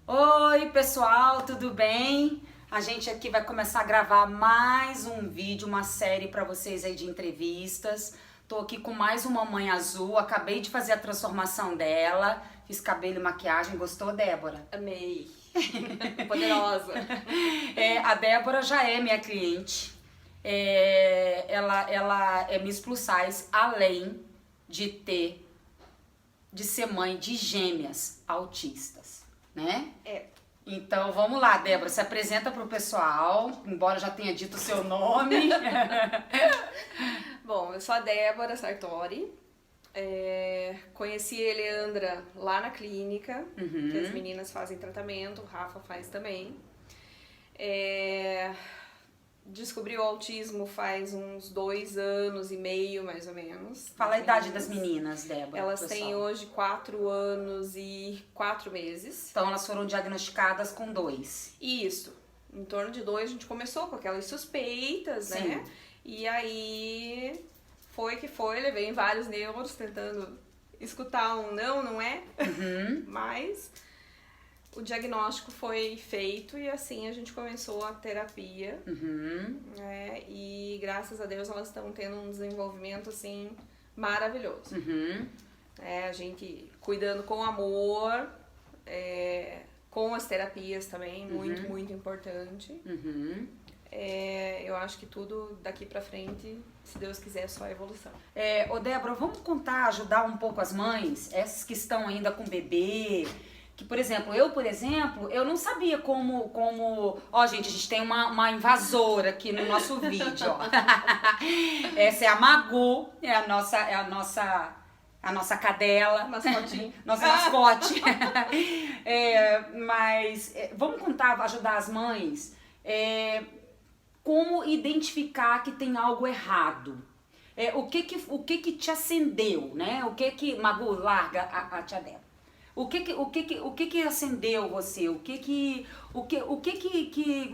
Oi, pessoal, tudo bem? A gente aqui vai começar a gravar mais um vídeo, uma série para vocês aí de entrevistas. Tô aqui com mais uma mãe azul, acabei de fazer a transformação dela, fiz cabelo e maquiagem. Gostou, Débora? Amei. Poderosa. A Débora já é minha cliente. Ela é Miss Plus Size, além de ser mãe de gêmeas autistas, né? Então vamos lá, Débora, se apresenta pro pessoal, embora eu já tenha dito o seu nome. Bom, eu sou a Débora Sartori. Conheci a Eleandra lá na clínica, que as meninas fazem tratamento, o Rafa faz também. Descobri o autismo faz uns 2 anos e meio, mais ou menos. Fala a idade das meninas, Débora. Elas têm hoje 4 anos e 4 meses. Então elas foram diagnosticadas com 2. Isso. Em torno de 2 a gente começou com aquelas suspeitas, Sim. né? E aí foi que foi, levei em vários neuros tentando escutar um não é, mas o diagnóstico foi feito e assim a gente começou a terapia, né? E graças a Deus elas estão tendo um desenvolvimento assim maravilhoso. A gente cuidando com amor, com as terapias também, muito importante. Eu acho que tudo daqui pra frente, se Deus quiser, é só evolução. Ô Débora, vamos ajudar um pouco as mães, essas que estão ainda com bebê, que, por exemplo, eu não sabia como... Ó, gente, a gente tem uma invasora aqui no nosso vídeo, ó. Essa é a Magu, é a nossa cadela. Mascotinho. Nossa mascote. Vamos ajudar as mães, como identificar que tem algo errado. O que te acendeu, né? Magu, larga a tia Débora. O que acendeu você? O que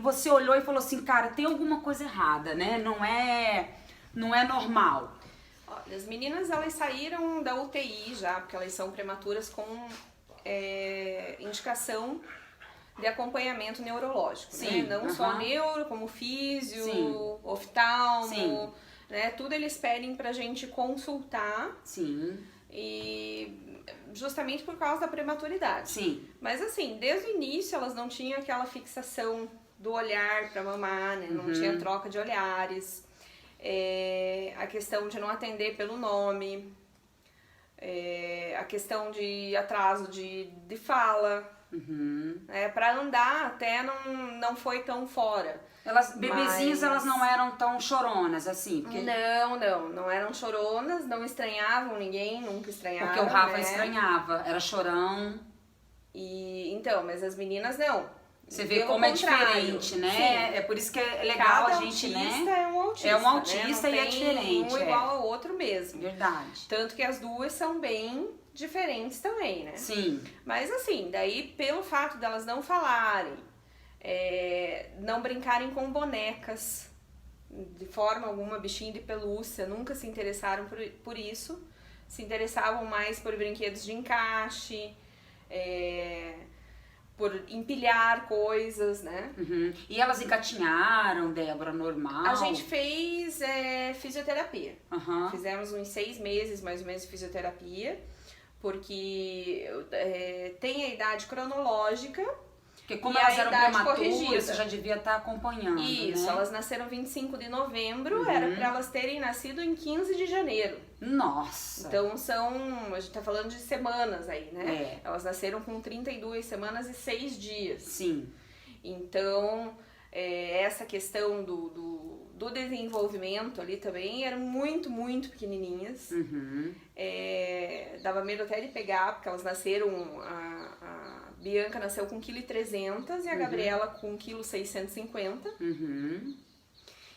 você olhou e falou assim, cara, tem alguma coisa errada, né? Não é normal. Olha, as meninas, elas saíram da UTI já, porque elas são prematuras com indicação de acompanhamento neurológico, Sim, né? Não só neuro, como físio, Sim. oftalmo, Sim. né? Tudo eles pedem pra gente consultar. Sim. E justamente por causa da prematuridade. Sim. Mas assim, desde o início elas não tinham aquela fixação do olhar pra mamar, né? Não tinha troca de olhares. A questão de não atender pelo nome. A questão de atraso de fala. Pra andar até não foi tão fora. Bebezinhas, elas não eram tão choronas assim? Porque... Não eram choronas, não estranhavam ninguém, nunca estranhavam. Porque o Rafa né? estranhava, era chorão. Então, mas as meninas não. Você vê Pelo como contrário, é diferente, né? sim. É por isso que é legal Cada a gente, autista né? é um autista. É um autista, né? e é diferente. Um igual ao outro mesmo. Verdade. Tanto que as duas são bem diferentes também, né? Sim. Mas assim, daí pelo fato delas não falarem, não brincarem com bonecas, de forma alguma, bichinho de pelúcia, nunca se interessaram por isso. Se interessavam mais por brinquedos de encaixe, por empilhar coisas, né? E elas engatinharam, Débora, normal? A gente fez fisioterapia. Fizemos uns 6 meses, mais ou menos, de fisioterapia, porque tem a idade cronológica. Porque como elas eram prematuras, você já devia estar acompanhando, Isso, né? elas nasceram 25 de novembro, era pra elas terem nascido em 15 de janeiro. Nossa! Então a gente tá falando de semanas aí, né? Elas nasceram com 32 semanas e 6 dias. Sim. Então, essa questão do desenvolvimento ali também eram muito pequenininhas. Dava medo até de pegar, porque elas nasceram, a Bianca nasceu com 1,3 kg e a Gabriela com 1,650 kg.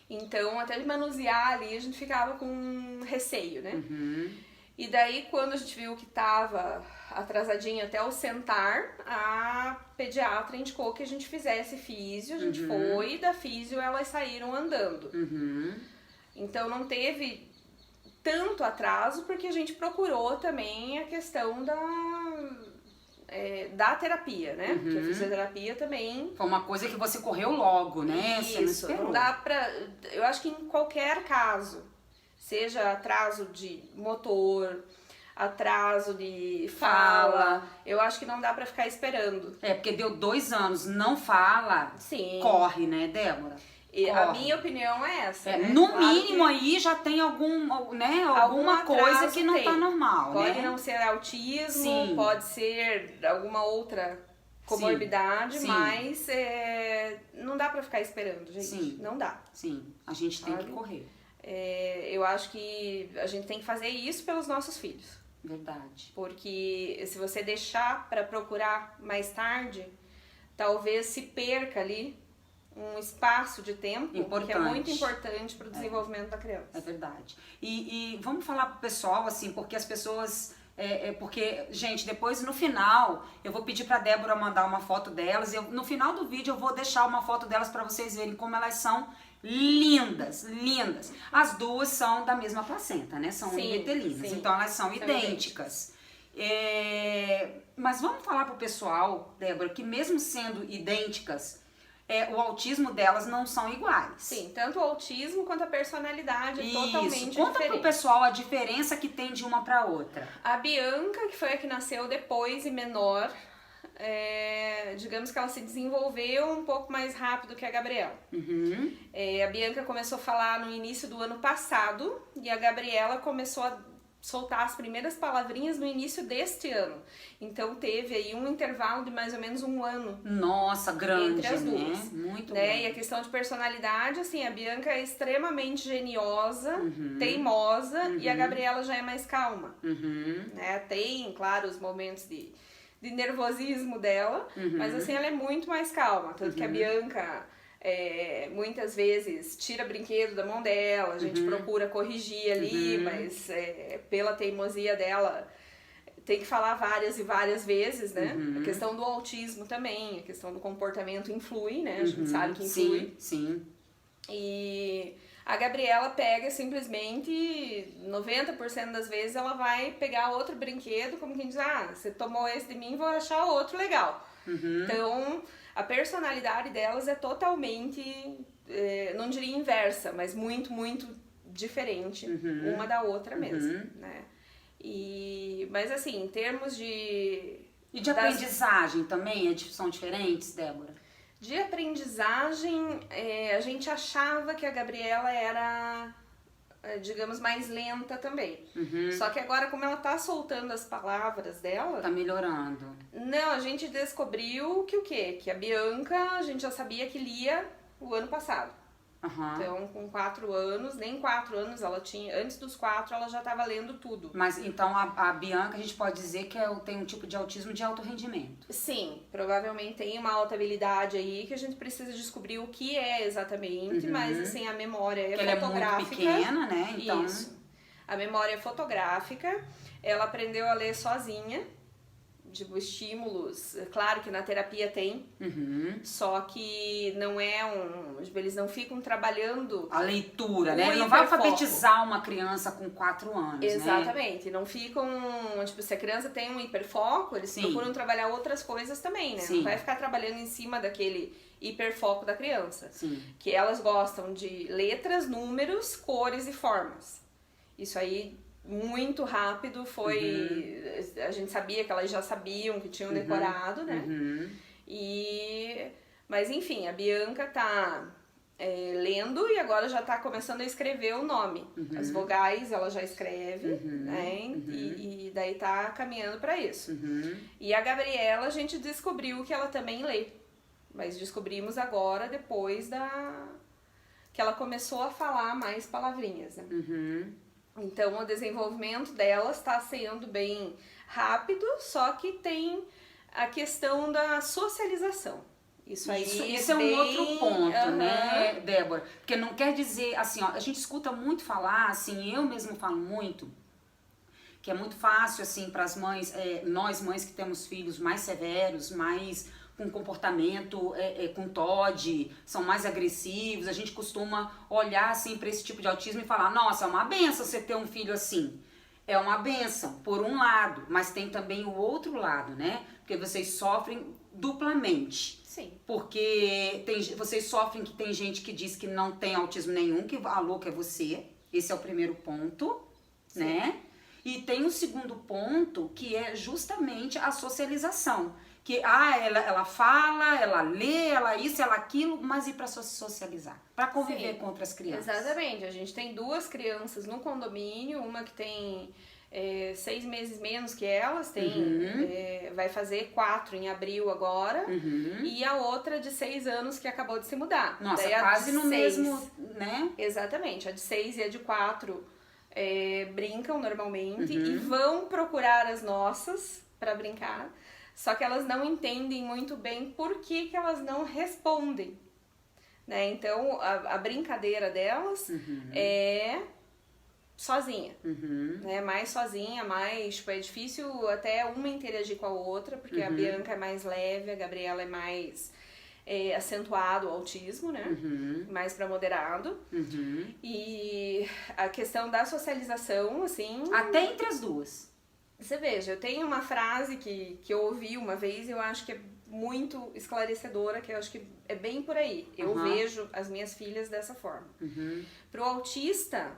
Então, até de manusear ali, a gente ficava com receio, né? E daí, quando a gente viu que tava atrasadinha até o sentar, a pediatra indicou que a gente fizesse físio, a gente foi, e da físio elas saíram andando. Então, não teve tanto atraso, porque a gente procurou também a questão da terapia, né? Porque a fisioterapia também... Foi uma coisa que você correu logo, né? Você não Isso, esperou. não dá pra... Eu acho que em qualquer caso, seja atraso de motor, atraso de fala, eu acho que não dá pra ficar esperando. Porque deu 2 anos, não fala, Sim. corre, né, Débora? E a minha opinião é essa, né? No Claro mínimo que aí já tem alguma algum coisa atraso que não tá tem. normal, Pode né? não ser autismo, Sim. pode ser alguma outra comorbidade, Sim. mas não dá pra ficar esperando, gente. Sim. Não dá. Sim, a gente tem que correr. Eu acho que a gente tem que fazer isso pelos nossos filhos. Verdade. Porque se você deixar pra procurar mais tarde, talvez se perca ali um espaço de tempo que é muito importante para o desenvolvimento da criança. É verdade. E vamos falar pro pessoal, assim, porque as pessoas... porque, gente, depois no final, eu vou pedir pra Débora mandar uma foto delas. No final do vídeo eu vou deixar uma foto delas pra vocês verem como elas são lindas, lindas. As duas são da mesma placenta, né? São univitelinas, então elas são idênticas. Mas vamos falar pro pessoal, Débora, que mesmo sendo idênticas, o autismo delas não são iguais. Sim, tanto o autismo quanto a personalidade é totalmente diferente. Conta pro pessoal a diferença que tem de uma pra outra. A Bianca, que foi a que nasceu depois e menor, digamos que ela se desenvolveu um pouco mais rápido que a Gabriela. A Bianca começou a falar no início do ano passado e a Gabriela começou a soltar as primeiras palavrinhas no início deste ano. Então teve aí um intervalo de mais ou menos 1 ano. Nossa, grande, entre as duas, né? Muito grande. E a grande. questão de personalidade, assim, a Bianca é extremamente geniosa, teimosa, e a Gabriela já é mais calma. Né? Tem, claro, os momentos de nervosismo dela, mas assim, ela é muito mais calma. Tanto que a Bianca... muitas vezes tira brinquedo da mão dela, a gente procura corrigir ali, mas pela teimosia dela tem que falar várias e várias vezes, né? A questão do autismo também, a questão do comportamento influi, né? A gente sabe que influi. Sim. E a Gabriela pega simplesmente, 90% das vezes ela vai pegar outro brinquedo, como quem diz, você tomou esse de mim, vou achar outro legal. Então... a personalidade delas é totalmente, não diria inversa, mas muito, muito diferente uma da outra mesmo, né? Mas assim, em termos de... E de aprendizagem também são diferentes, Débora? De aprendizagem, a gente achava que a Gabriela era, digamos, mais lenta também. Só que agora, como ela tá soltando as palavras dela... Tá melhorando. Não, a gente descobriu que o quê? Que a Bianca, a gente já sabia que lia o ano passado. Então, com 4 anos, nem 4 anos ela tinha... Antes dos 4, ela já tava lendo tudo. Mas, então, a Bianca, a gente pode dizer que tem um tipo de autismo de alto rendimento. Sim, provavelmente tem uma alta habilidade aí que a gente precisa descobrir o que é exatamente, mas, assim, a memória é fotográfica. Ela é muito pequena, né? Então... Isso. A memória é fotográfica, ela aprendeu a ler sozinha, tipo, estímulos, claro que na terapia tem, só que não tipo, eles não ficam trabalhando... A leitura, né? Ele não vai alfabetizar uma criança com 4 anos, Exatamente, não ficam, tipo, se a criança tem um hiperfoco, eles procuram trabalhar outras coisas também, né? Não vai ficar trabalhando em cima daquele hiperfoco da criança. Que elas gostam de letras, números, cores e formas. Isso aí... muito rápido foi... A gente sabia que elas já sabiam, que tinham decorado, né? Mas enfim, a Bianca tá lendo e agora já tá começando a escrever o nome. As vogais ela já escreve, né? E daí tá caminhando pra isso. E a Gabriela, a gente descobriu que ela também lê. Mas descobrimos agora, depois que ela começou a falar mais palavrinhas, né? Então, o desenvolvimento delas está sendo bem rápido, só que tem a questão da socialização. Isso é um outro ponto, né, Débora? Porque não quer dizer, assim, ó, a gente escuta muito falar, assim, eu mesmo falo muito, que é muito fácil, assim, para as mães, nós mães que temos filhos mais severos, mais... com comportamento, com TOD, são mais agressivos, a gente costuma olhar assim para esse tipo de autismo e falar, nossa, é uma benção você ter um filho assim. É uma bênção, por um lado, mas tem também o outro lado, né? Porque vocês sofrem duplamente. Sim. Porque vocês sofrem que tem gente que diz que não tem autismo nenhum, que a louca é você. Esse é o primeiro ponto, né? E tem o segundo ponto, que é justamente a socialização. Que ela fala, ela lê, ela isso, ela aquilo, mas e para socializar? Para conviver com outras crianças. Exatamente. A gente tem 2 crianças no condomínio, uma que tem 6 meses menos que elas, vai fazer 4 em abril agora, e a outra de 6 anos que acabou de se mudar. Nossa, daí quase no mesmo, né? Exatamente. A de 6 e a de 4 brincam normalmente e vão procurar as nossas para brincar. Só que elas não entendem muito bem por que elas não respondem, né? Então, a brincadeira delas é sozinha, né? Mais sozinha, mais, tipo, é difícil até uma interagir com a outra, porque a Bianca é mais leve, a Gabriela é mais acentuado o autismo, né? Mais pra moderado. E a questão da socialização, assim... Até entre as duas. Você veja, eu tenho uma frase que eu ouvi uma vez e eu acho que é muito esclarecedora, que eu acho que é bem por aí. Eu vejo as minhas filhas dessa forma. Pro autista,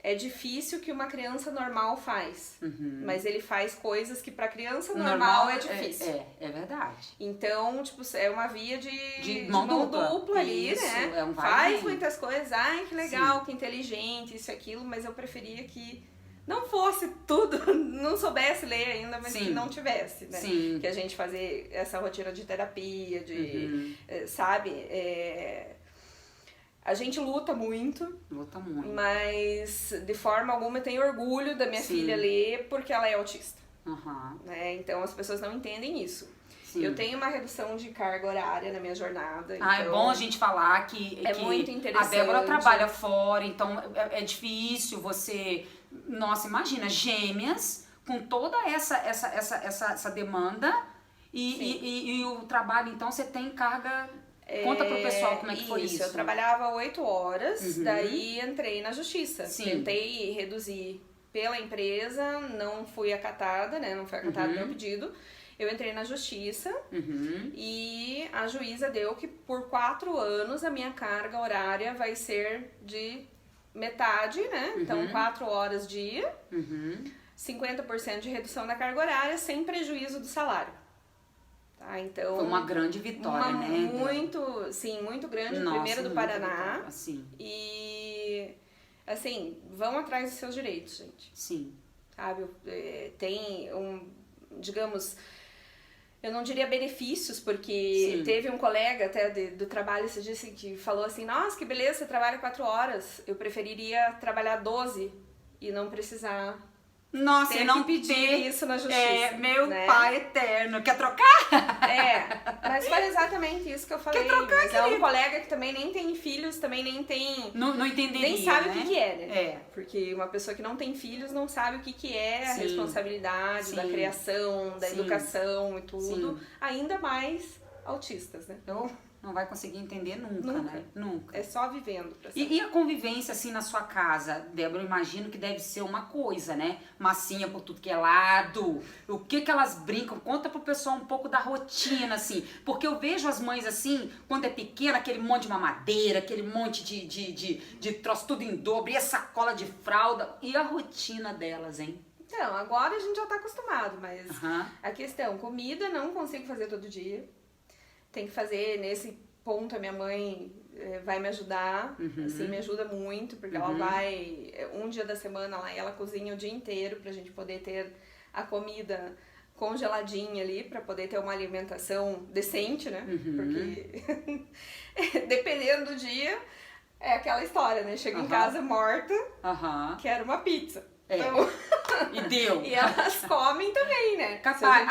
é difícil que uma criança normal faz, mas ele faz coisas que pra criança normal é difícil. É verdade. Então, tipo, é uma via de mão dupla ali, isso, né? É um faz muitas coisas, ai, que legal, que inteligente, isso e aquilo, mas eu preferia que não fosse tudo, não soubesse ler ainda, mas que não tivesse, né? Sim. Que a gente fazer essa rotina de terapia, sabe? A gente luta muito. Luta muito. Mas de forma alguma eu tenho orgulho da minha filha ler porque ela é autista. Né? Então as pessoas não entendem isso. Sim. Eu tenho uma redução de carga horária na minha jornada. Então é bom a gente falar que muito interessante. A Débora trabalha fora, então é difícil você... Nossa, imagina, gêmeas com toda essa demanda e o trabalho, então você tem carga... Conta pro pessoal como é que foi isso. Eu trabalhava 8 horas, daí entrei na justiça. Tentei reduzir pela empresa, não fui acatada, né? Não foi acatado meu pedido. Eu entrei na justiça e a juíza deu que por 4 anos a minha carga horária vai ser de metade, né? Então 4 horas dia, 50% de redução da carga horária sem prejuízo do salário. Tá, então, foi uma grande vitória, né? Muito grande, o primeiro do Paraná. Vitória, assim. E, assim, vão atrás dos seus direitos, gente. Sim. Sabe, tem digamos, eu não diria benefícios, porque teve um colega até do trabalho, você disse que falou assim, nossa, que beleza, você trabalha 4 horas, eu preferiria trabalhar 12 e não precisar... Nossa, e não pedir isso na justiça. Meu pai eterno, quer trocar? Mas foi exatamente isso que eu falei. Quer trocar, mas é um colega que também nem tem filhos, também nem tem... Não entenderia, nem sabe né? o que é, né? Porque uma pessoa que não tem filhos não sabe o que é a responsabilidade da criação, da educação e tudo. Ainda mais autistas, né? Então... Não vai conseguir entender nunca, né? Nunca. É só vivendo. E a convivência, assim, na sua casa, Débora, eu imagino que deve ser uma coisa, né? Massinha por tudo que é lado. O que elas brincam? Conta pro pessoal um pouco da rotina, assim. Porque eu vejo as mães, assim, quando é pequena, aquele monte de mamadeira, aquele monte de troço tudo em dobro, e a sacola de fralda. E a rotina delas, hein? Então, agora a gente já tá acostumado, mas a questão, comida não consigo fazer todo dia. Tem que fazer, nesse ponto a minha mãe vai me ajudar, assim, me ajuda muito, porque ela vai, um dia da semana lá, e ela cozinha o dia inteiro pra gente poder ter a comida congeladinha ali, pra poder ter uma alimentação decente, né? Porque dependendo do dia, é aquela história, né? Chego em casa morta, quero uma pizza. Então... E deu. E elas comem também, né? Capaz.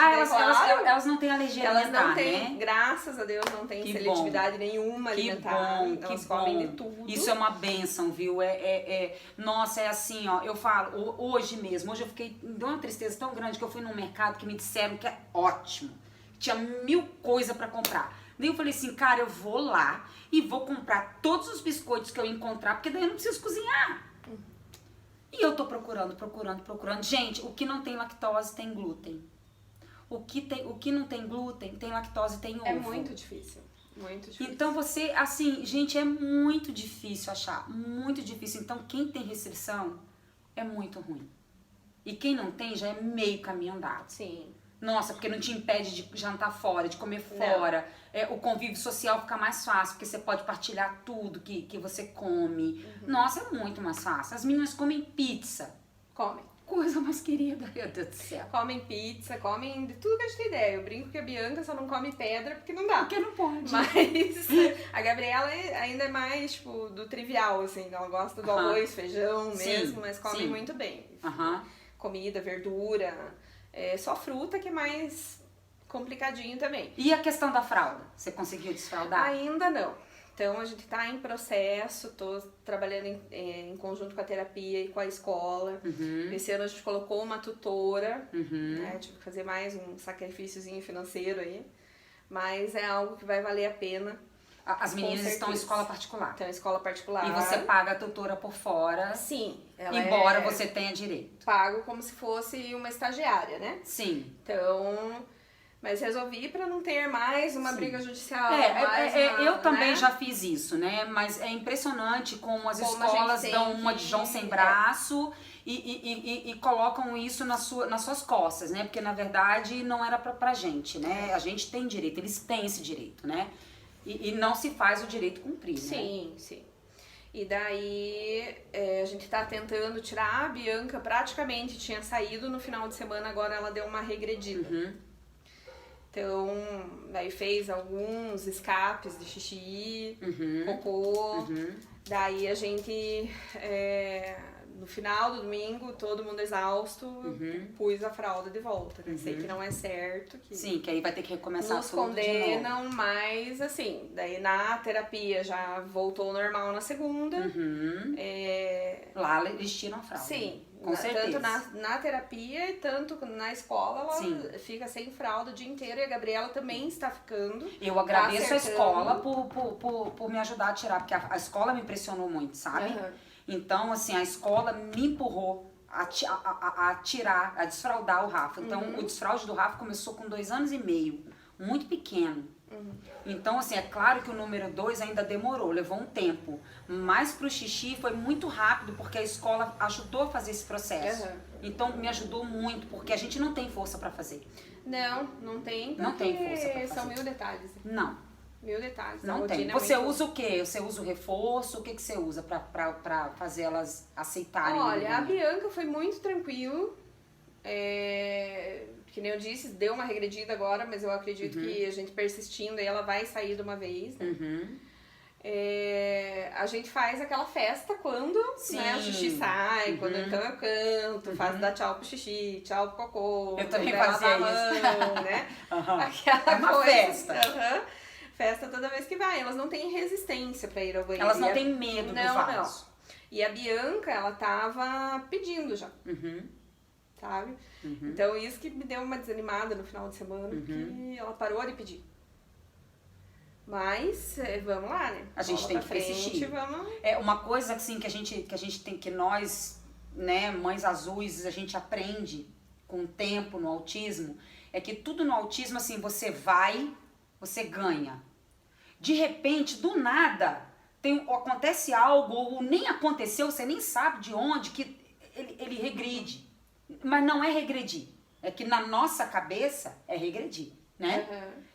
Elas não têm alergia alimentar, elas não têm, né? Graças a Deus, não tem seletividade nenhuma alimentar. Elas comem de tudo. Isso é uma bênção, viu? Nossa, é assim, ó. Eu falo, hoje mesmo, hoje eu fiquei... Deu uma tristeza tão grande que eu fui num mercado que me disseram que é ótimo. Tinha 1000 coisas pra comprar. Daí eu falei assim, cara, eu vou lá e vou comprar todos os biscoitos que eu encontrar, porque daí eu não preciso cozinhar. E eu tô procurando. Gente, o que não tem lactose tem glúten. O que não tem glúten tem lactose, tem ovo. É muito difícil. Muito difícil. Então você, assim, gente, é muito difícil achar. Muito difícil. Então quem tem restrição é muito ruim. E quem não tem já é meio caminho andado. Sim. Nossa, porque não te impede de jantar fora, de comer fora. O convívio social fica mais fácil, porque você pode partilhar tudo que você come. Nossa, é muito mais fácil. As meninas comem pizza. Comem. Coisa mais querida, meu Deus do céu. Comem pizza, comem de tudo que a gente tem ideia. Eu brinco que a Bianca só não come pedra porque não dá. Porque não pode. Mas a Gabriela ainda é mais, tipo, do trivial, assim. Ela gosta do arroz, feijão mesmo, mas come muito bem. Comida, verdura, só fruta que é mais complicadinho também. E a questão da fralda? Você conseguiu desfraldar? Ainda não. Então a gente tá em processo, tô trabalhando em conjunto com a terapia e com a escola. Esse ano a gente colocou uma tutora, né? Tive que fazer mais um sacrifíciozinho financeiro aí. Mas é algo que vai valer a pena. As meninas estão em escola particular. Estão em escola particular. E você paga a tutora por fora. Sim. Embora você tenha direito. Pago como se fosse uma estagiária, né? Sim. Então... Mas resolvi para não ter mais uma briga judicial. Eu também já fiz isso, né? Mas é impressionante como as escolas dão uma de João sem braço e colocam isso nas suas costas, né? Porque na verdade não era pra gente, né? A gente tem direito, eles têm esse direito, né? E não se faz o direito cumprir, né? Sim, sim. E daí a gente tá tentando tirar. A Bianca praticamente tinha saído no final de semana, agora ela deu uma regredida. Então, daí fez alguns escapes de xixi, cocô. Daí a gente, no final do domingo, todo mundo exausto, pus a fralda de volta. Sei que não é certo. Que sim, que aí vai ter que recomeçar nos tudo condenam, mas assim, daí na terapia já voltou ao normal na segunda. Lá eles tiram a fralda. Sim. Com certeza. Tanto na terapia e tanto na escola, ela fica sem fralda o dia inteiro e a Gabriela também está ficando. Eu agradeço a escola por me ajudar a tirar, porque a escola me impressionou muito, sabe? Então, assim, a escola me empurrou a tirar, a desfraldar o Rafa. Então, o desfraude do Rafa começou com 2 anos e meio, muito pequeno. Então, assim, é claro que o número 2 ainda demorou, levou um tempo. Mas pro xixi foi muito rápido, porque a escola ajudou a fazer esse processo. Então, me ajudou muito, porque a gente não tem força pra fazer. Não tem. Não tem força pra fazer. São 1000 detalhes. Não. 1000 detalhes. Não tem. Você usa o quê? Você usa o reforço? O que você usa pra fazer elas aceitarem? Olha, a Bianca foi muito tranquilo. Que nem eu disse, deu uma regredida agora, mas eu acredito que a gente persistindo aí ela vai sair de uma vez, né? A gente faz aquela festa quando né, o xixi sai, quando então eu canto, faço dar tchau pro xixi, tchau pro cocô, eu também fazia isso, né? É uma festa. Festa toda vez que vai. Elas não têm resistência pra ir ao banheiro. Elas não têm medo do vaso. E a Bianca, ela tava pedindo já. Sabe? Então isso que me deu uma desanimada no final de semana, que ela parou de pedir. Mas vamos lá, né? A gente tem que persistir. É uma coisa assim que a gente tem, que nós, né, mães azuis, a gente aprende com o tempo no autismo, é que tudo no autismo, assim, você ganha. De repente, do nada, acontece algo, ou nem aconteceu, você nem sabe de onde, que ele regride. Mas não é regredir. É que na nossa cabeça é regredir, né?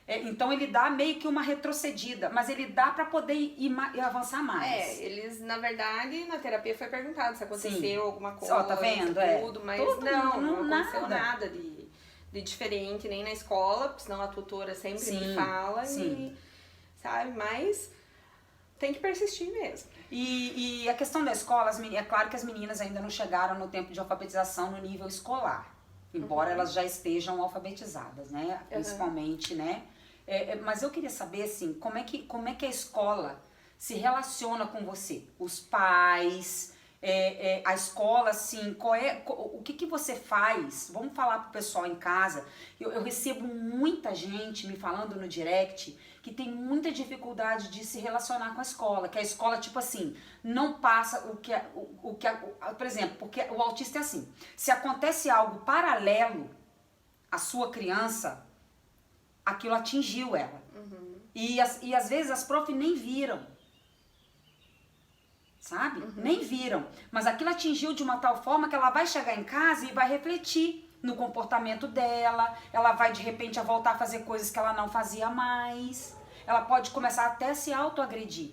Então ele dá meio que uma retrocedida, mas ele dá pra poder ir avançar mais. Eles, na verdade, na terapia foi perguntado se aconteceu alguma coisa, tá vendo? Tudo, mas não aconteceu nada de diferente, nem na escola, porque senão a tutora sempre me fala, sabe? Mas tem que persistir mesmo. E a questão da escola, é claro que as meninas ainda não chegaram no tempo de alfabetização no nível escolar, embora elas já estejam alfabetizadas, né? Principalmente, né? Mas eu queria saber, assim, como é que a escola se relaciona com você? Os pais, a escola, assim, o que você faz? Vamos falar pro pessoal em casa. Eu recebo muita gente me falando no direct que tem muita dificuldade de se relacionar com a escola, que a escola, tipo assim, não passa por exemplo, porque o autista é assim, se acontece algo paralelo à sua criança, aquilo atingiu ela. E às vezes as profs nem viram. Sabe? Nem viram. Mas aquilo atingiu de uma tal forma que ela vai chegar em casa e vai refletir no comportamento dela. Ela vai, de repente, a voltar a fazer coisas que ela não fazia mais. Ela pode começar até a se autoagredir.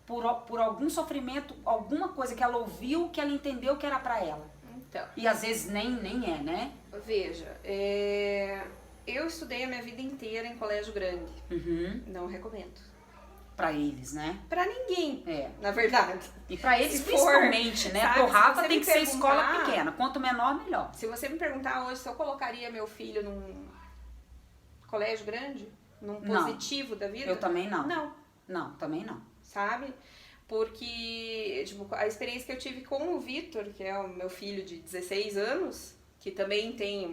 Por algum sofrimento, alguma coisa que ela ouviu, que ela entendeu que era pra ela. Então, E às vezes nem é, né? veja, eu estudei a minha vida inteira em colégio grande. Não recomendo. Pra eles, né? Pra ninguém, É. na verdade. E pra eles Se principalmente, for, né? sabe, Porque o se Rafa você tem me que ser escola perguntar- pequena. Quanto menor, melhor. Se você me perguntar hoje se eu colocaria meu filho num colégio grande, num Não. positivo da vida... Eu também não. Não, Não, também não. sabe? Porque, tipo, a experiência que eu tive com o Vitor, que é o meu filho de 16 anos, que também tem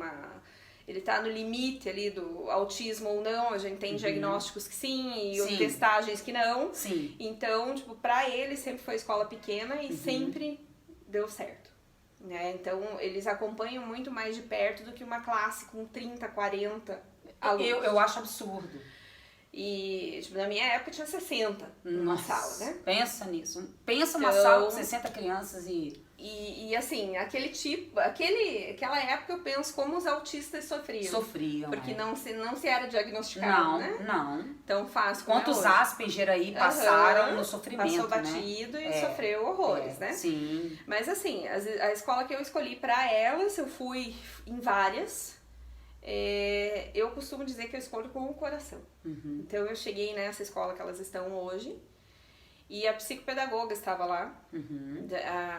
ele tá no limite ali do autismo ou não, a gente tem diagnósticos que sim, e Sim. testagens que não. Sim. Então, tipo, pra ele sempre foi escola pequena e sempre deu certo. Né? Então, eles acompanham muito mais de perto do que uma classe com 30, 40 alunos. Eu acho absurdo. E, tipo, na minha época tinha 60 numa Nossa, sala, né? Pensa nisso. Pensa numa Então- sala com 60 crianças E assim, aquela época eu penso como os autistas sofriam. sofriam. Porque é. não se era diagnosticado, Não, né? não. Tão fácil como Quantos é hoje. Asperger aí passaram Aham, no sofrimento, passou né? batido e É, sofreu horrores, né? Sim. Mas assim, a escola que eu escolhi pra elas, eu fui em várias. Eu costumo dizer que eu escolho com o coração. Então eu cheguei nessa escola que elas estão hoje e a psicopedagoga estava lá.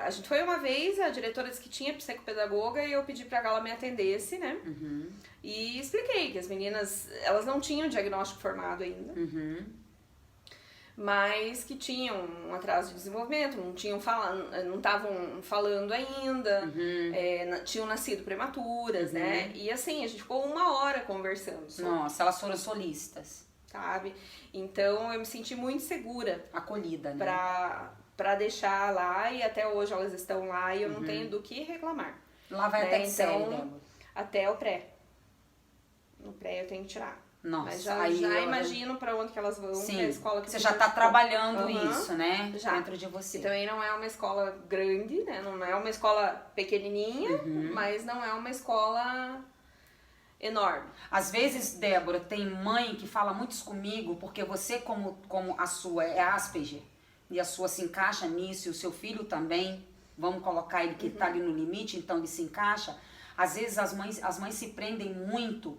A gente foi uma vez, a diretora disse que tinha psicopedagoga e eu pedi pra que ela me atendesse, né? E expliquei que as meninas, elas não tinham diagnóstico formado ainda. Mas que tinham um atraso de desenvolvimento, não estavam falando ainda, tinham nascido prematuras, né? E assim, a gente ficou 1 hora conversando sobre, Nossa, elas foram solistas. sabe? Então eu me senti muito segura Acolhida, né? pra deixar lá e até hoje elas estão lá e eu não tenho do que reclamar. Lá vai né? até que série, Então, Débora? até o pré. No pré eu tenho que tirar. Nossa, Mas já aí eu- imagino pra onde que elas vão, Sim, que é a escola que você eu já tá escolhi. trabalhando Aham. isso, né? Já. Dentro de você. Que também não é uma escola grande, né? Não é uma escola pequenininha, mas não é uma escola enorme. Às vezes, Débora, tem mãe que fala muito isso comigo, porque você, como a sua é Asperger, e a sua se encaixa nisso, e o seu filho também, vamos colocar ele que tá ali no limite, então ele se encaixa. Às vezes as mães se prendem muito,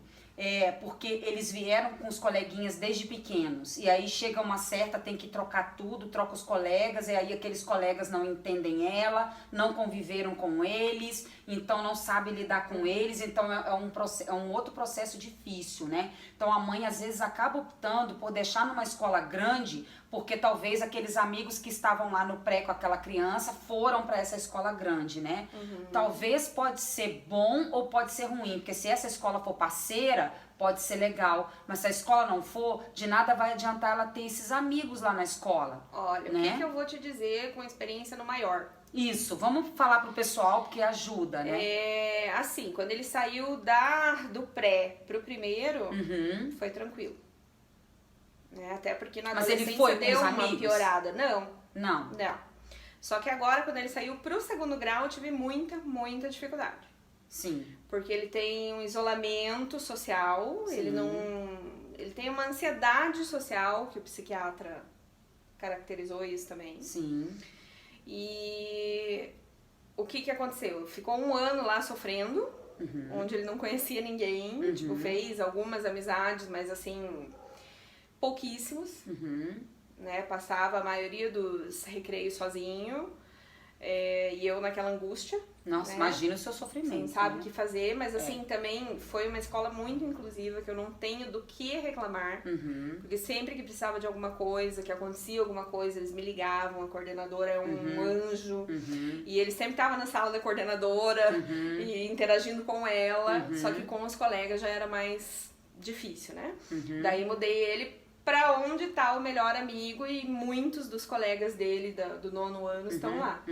porque eles vieram com os coleguinhas desde pequenos, e aí chega uma certa, tem que trocar tudo, troca os colegas, e aí aqueles colegas não entendem ela, não conviveram com eles, então não sabe lidar com eles, então é um outro processo difícil, né? Então a mãe às vezes acaba optando por deixar numa escola grande, porque talvez aqueles amigos que estavam lá no pré com aquela criança foram para essa escola grande, né? Talvez pode ser bom ou pode ser ruim, porque se essa escola for parceira, pode ser legal, mas se a escola não for, de nada vai adiantar ela ter esses amigos lá na escola. Olha, né? o que eu vou te dizer com experiência no maior? Isso, vamos falar pro pessoal, porque ajuda, né? Assim, quando ele saiu do pré pro primeiro, foi tranquilo. Né? Até porque na Mas ele adolescência foi com deu os uma amigos? piorada. Não. Não. Só que agora, quando ele saiu pro segundo grau, eu tive muita, muita dificuldade. Sim. Porque ele tem um isolamento social, Sim. ele tem uma ansiedade social, que o psiquiatra caracterizou isso também. Sim. E o que aconteceu? Ficou 1 ano lá sofrendo, onde ele não conhecia ninguém, tipo, fez algumas amizades, mas assim, pouquíssimos, né? Passava a maioria dos recreios sozinho, e eu naquela angústia. Nossa, né? imagina o seu sofrimento. Não sabe o né? que fazer, mas assim, também foi uma escola muito inclusiva, que eu não tenho do que reclamar, porque sempre que precisava de alguma coisa, que acontecia alguma coisa, eles me ligavam, a coordenadora é um anjo, e ele sempre estava na sala da coordenadora, e interagindo com ela, só que com os colegas já era mais difícil, né? Daí mudei ele pra onde tá o melhor amigo e muitos dos colegas dele do 9º ano estão lá.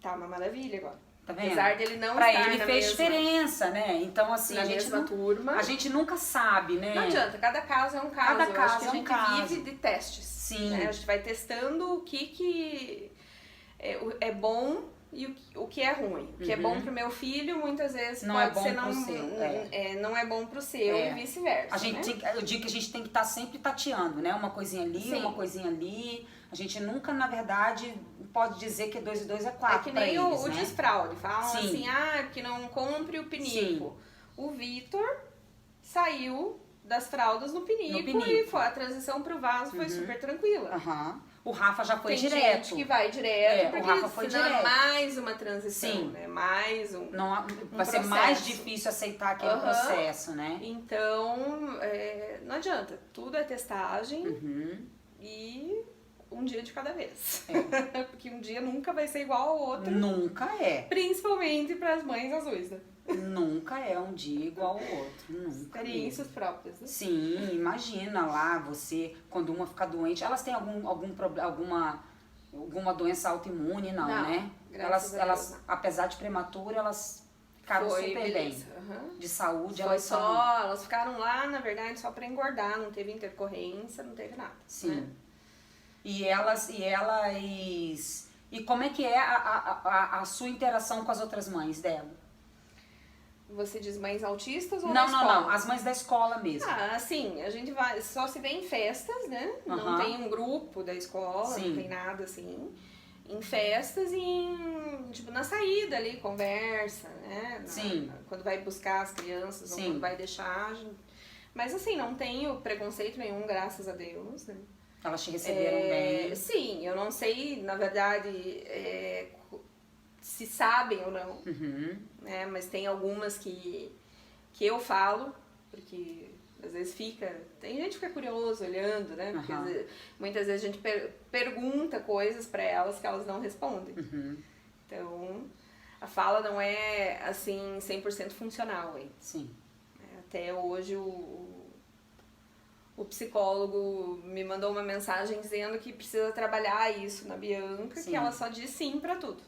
Tá uma maravilha agora. Tá vendo? Apesar dele não pra estar ele fez diferença, né? Então, assim, na mesma turma. A gente nunca sabe, né? Não adianta, cada caso é um caso. Cada Eu caso acho que a gente vive de testes. Sim. Né? A gente vai testando o que é bom e o que é ruim. O que é bom pro meu filho, muitas vezes não pode é bom ser pro seu. não é bom pro seu e vice-versa. A gente eu digo que a gente tem que estar sempre tateando, né? Uma coisinha ali, Sim. uma coisinha ali. A gente nunca, na verdade, pode dizer que 2 e 2 é 4 É que nem pra eles, o né? desfraude. Falam Sim. assim, que não compre o pinico. Sim. O Vitor saiu das fraldas no pinico e a transição pro vaso foi super tranquila. O Rafa já foi Tem direto. gente que vai direto, porque o Rafa foi senão direto. é mais uma transição, Sim. né? Mais um Vai ser mais difícil aceitar aquele processo, né? Então, não adianta. Tudo é testagem e um dia de cada vez. Porque um dia nunca vai ser igual ao outro. Nunca é. Principalmente para as mães azuis, né? Nunca é um dia igual ao outro. Nunca. Experiências próprias, né? Sim, imagina lá você, quando uma fica doente, elas têm alguma doença autoimune, não, né? Elas, apesar de prematura, elas ficaram super bem. De saúde, elas ficaram lá, na verdade, só para engordar, não teve intercorrência, não teve nada. Sim. Né? E como é que é a sua interação com as outras mães dela? Você diz mães autistas ou Não, as mães da escola mesmo. Assim, a gente vai, só se vê em festas, né? Não tem um grupo da escola, não tem nada assim. Em festas e tipo, na saída ali, conversa, né? Quando vai buscar as crianças ou quando vai deixar. Mas assim, não tenho preconceito nenhum, graças a Deus, né? Elas te receberam bem? Sim, eu não sei, na verdade, se sabem ou não, né? Mas tem algumas que eu falo, porque às vezes tem gente que fica curioso olhando, né? Porque muitas vezes a gente pergunta coisas para elas que elas não respondem. Então, a fala não é, assim, 100% funcional, hein? Sim. Até hoje o psicólogo me mandou uma mensagem dizendo que precisa trabalhar isso na Bianca, que ela só diz sim pra tudo.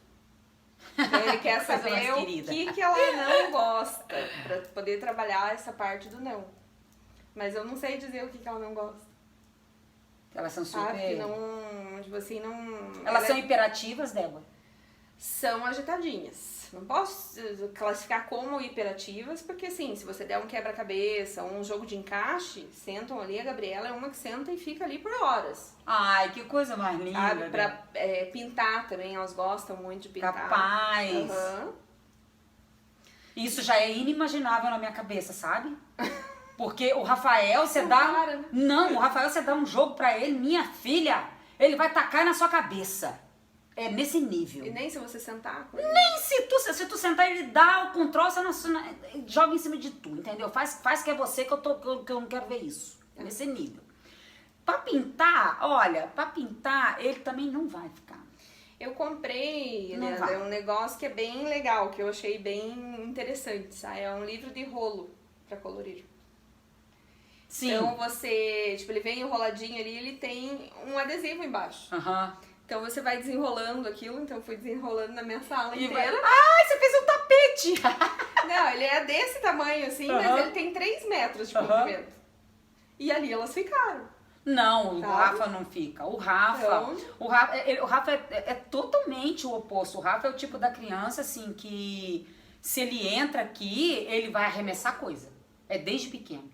Então ele quer saber o que ela não gosta, pra poder trabalhar essa parte do não. Mas eu não sei dizer o que ela não gosta. Elas são super... Sabe? Que não, tipo assim, não... Elas são hiperativas, Débora? São agitadinhas. Não posso classificar como hiperativas, porque assim, se você der um quebra-cabeça ou um jogo de encaixe, sentam ali, a Gabriela é uma que senta e fica ali por horas. Ai, que coisa mais linda. Sabe? Pra pintar também, elas gostam muito de pintar. Capaz. Isso já é inimaginável na minha cabeça, sabe? Porque o Rafael, você dá... Né? Não, o Rafael, você dá um jogo pra ele, minha filha, ele vai tacar na sua cabeça. É nesse nível. E nem se você sentar com ele. Nem se tu sentar, ele dá o controle, você não joga em cima de tu, entendeu? Faz que é você que eu não quero ver isso. É nesse nível. Pra pintar, olha, ele também não vai ficar. Eu comprei, Leandra, um negócio que é bem legal, que eu achei bem interessante, sabe? É um livro de rolo pra colorir. Sim. Então você, tipo, ele vem enroladinho ali, ele tem um adesivo embaixo. Então você vai desenrolando aquilo, então eu fui desenrolando na minha sala inteira. Ai, você fez um tapete! Não, ele é desse tamanho assim, mas ele tem 3 metros de comprimento. E ali elas ficaram. Não, o Rafa não fica. O Rafa é totalmente o oposto. O Rafa é o tipo da criança, assim, que se ele entra aqui, ele vai arremessar coisa. É desde pequeno.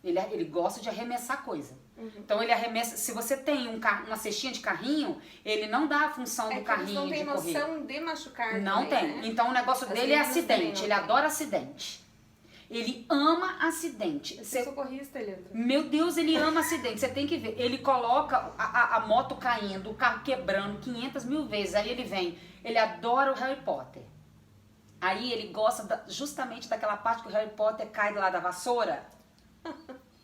Ele gosta de arremessar coisa. Então ele arremessa. Se você tem uma cestinha de carrinho, ele não dá a função do carrinho de correr. Não tem noção de machucar. Não também, tem. né? Então o negócio dele é acidente. Ele adora acidente. Ele ama acidente. Você é socorrista, Leandro. Meu Deus, ele ama acidente. Você tem que ver. Ele coloca a moto caindo, o carro quebrando 500 mil vezes. Aí ele vem. Ele adora o Harry Potter. Aí ele gosta justamente daquela parte que o Harry Potter cai lá da vassoura.